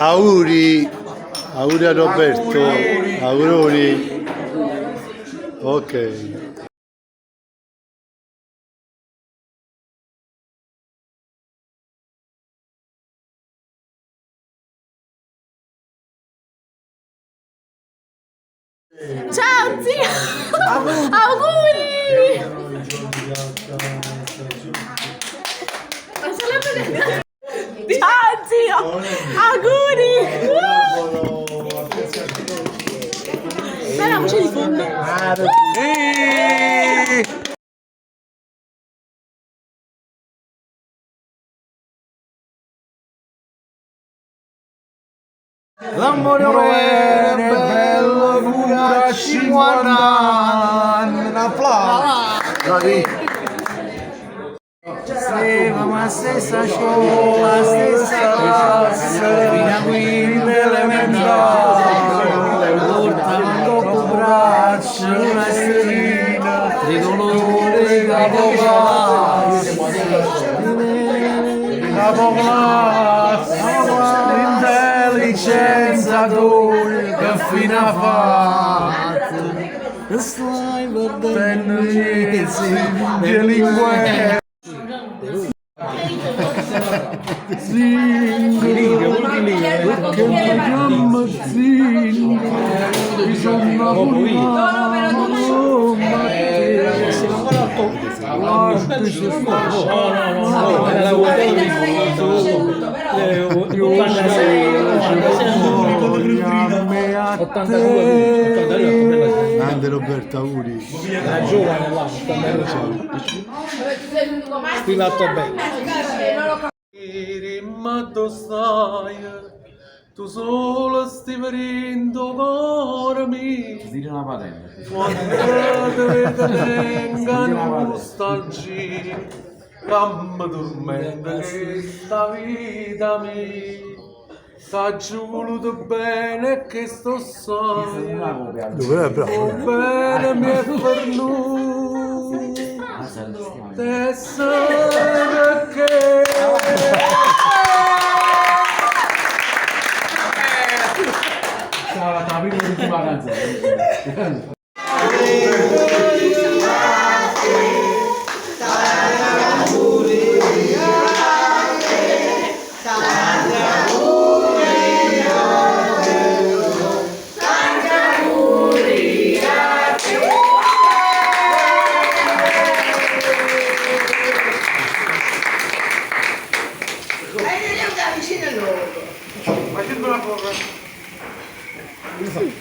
Auguri, auguri a Roberto, auguri. Ok. Ciao zio! Auguri! Ciao zio! Auguri! Bella voce di fondo! L'amore è bello, dura 50 anni, un applauso. Siamo la stessa scuola, la stessa classe, fino a quinta elementare, portando un braccio, una sterina, tricolore capoclasse, l'intelligenza d'ogni che fine ha fatto, che stai perdendo mesi, delinquenti. Singolo, perché mi chiama singolo, bisogna Grande Roberto, auguri. Era giovane là, stilato bene. Ma tu stai, tu solo stai venendo cuore mio. Dire una patente. Quando ti vengono nostalgia, mamma dormendo questa vita mia. T'ho voluto bene che sto sai, Dov'è bravo? bene mi è per lui, te sai che... La prima di prima canzone.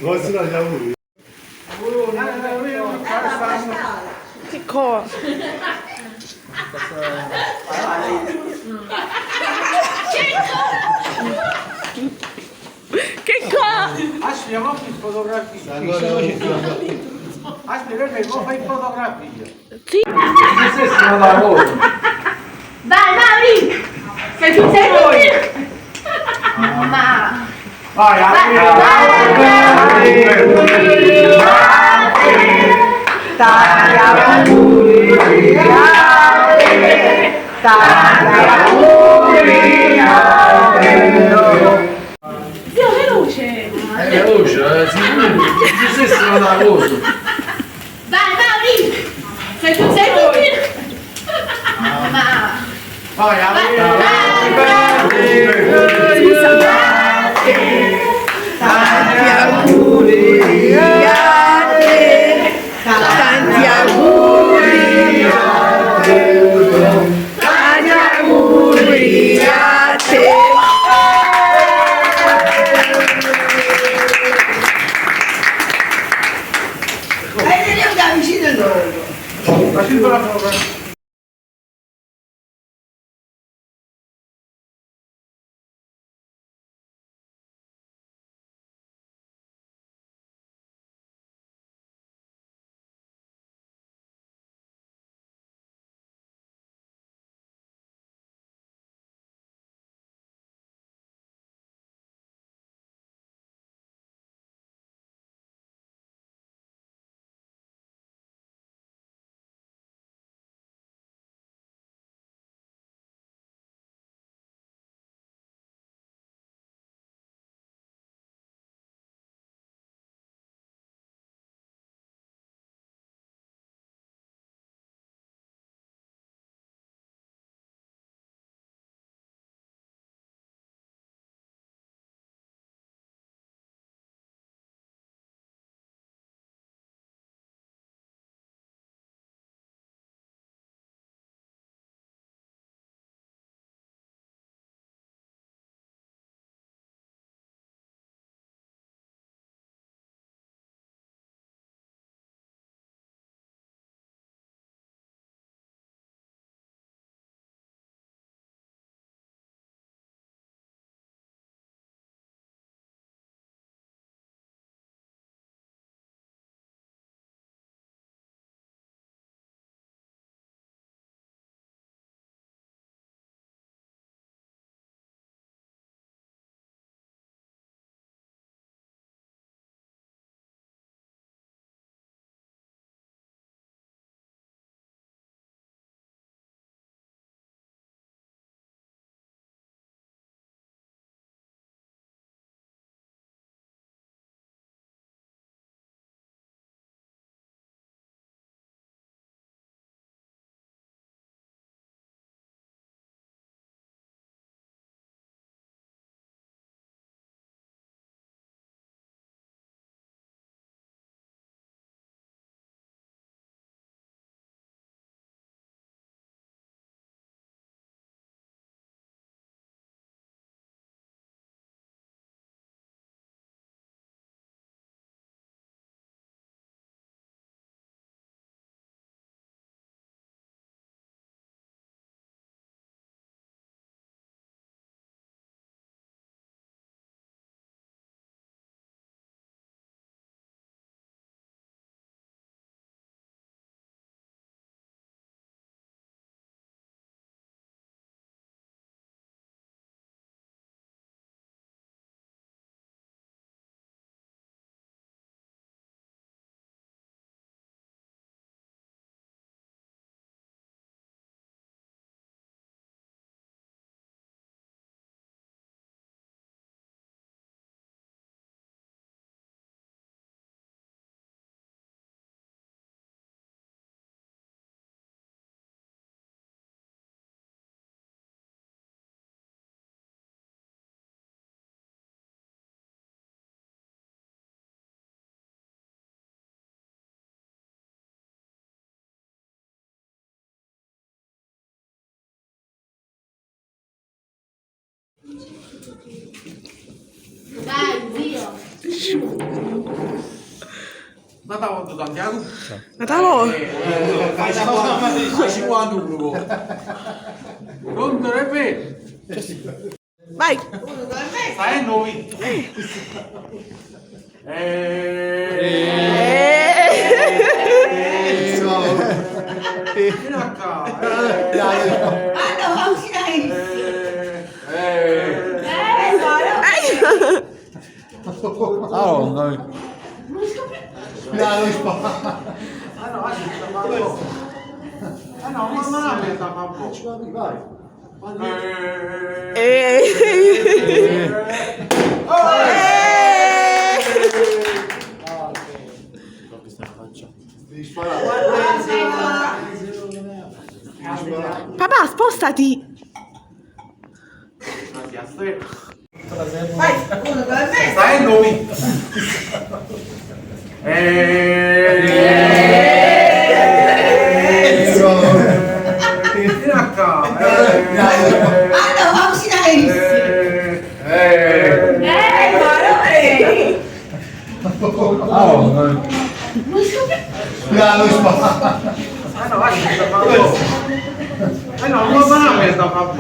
Questi sono gli auguri. Che cosa? Che cosa? Aspetta, fai fotografia. Aspetta, fai fotografia. Sì. Stesso lavoro. Dai, Mauri! Sei tu? Ma... Vai, Zio, veloce! è veloce, sicuro. Stesso lavoro. Dai, Mauri! Sei tu? Ma... Vai, Tanti auguri a te. Vediamo da vicino loro. facendo la prova. Vai, zio. Natale da Santiago. Natalo. Ci vuole duro. Non dovrebbe. Vai. Sai noi. Ano, ang sinahin. Papà, spostati. Vai, uno per me. Sai noi. Ano, ang sinahin. Non va bene sta papà.